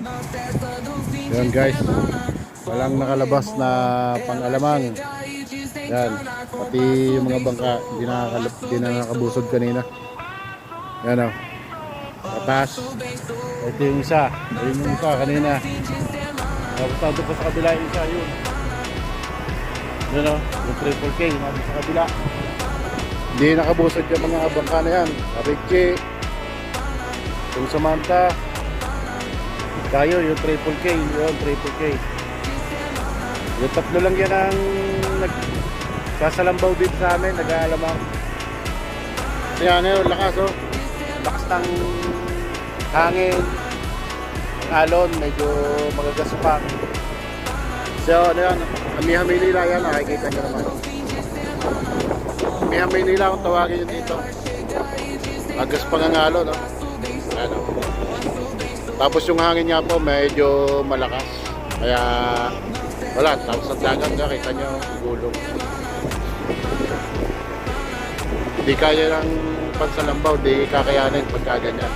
Yan guys, walang nakalabas na pang-alamang. Yan, pati yung mga bangka di na nakabusod kanina. Yan o, patas. Ito yung isa, ayun yung isa kanina. Tapos nandun pa sa kabila yung isa, yun. Yun o, yung triple K nandun sa kabila. Hindi nakabusod yung mga bangka na yan. Karitchi, yung Samantha, tayo yung triple K, yun triple K. Yung tatlo lang yan ang nagsasalambaw din sa amin, nag-aalamang. So yan yun, lakas oh. Lakas ng hangin, ang alon, medyo magagaspak. So ano yan, Amiha Maynila yan, nakikita nyo naman. Amiha Maynila kung tawagin yun dito. Agaspang ang alon, no? Ano. Tapos yung hangin niya po medyo malakas. Kaya wala, tapos ang dagat nga, kita nyo, gulong. Di kaya ng pansalambaw, di kakayanin pagka ganyan.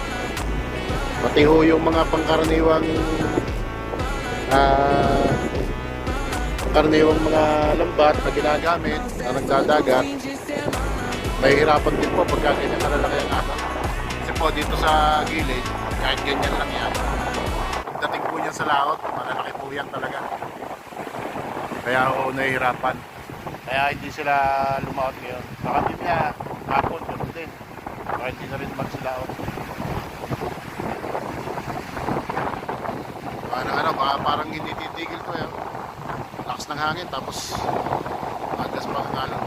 Pati ho yung mga pangkaraniwang karaniwang mga lambat na ginagamit na nagdadagat, mahihirapan din po pagka ganyan nalalaki ang anak. Kasi po dito sa gilid, kahit ganyan lang yan, pagdating po niya sa laot, malalaki po yan talaga. Kaya ako nahihirapan. Kaya hindi sila lumaot ngayon. Baka din niya hapon, gano'n din. Baka hindi na rin magsilaot. Parang hindi titigil to yan. Lakas ng hangin tapos agas pa ang alon.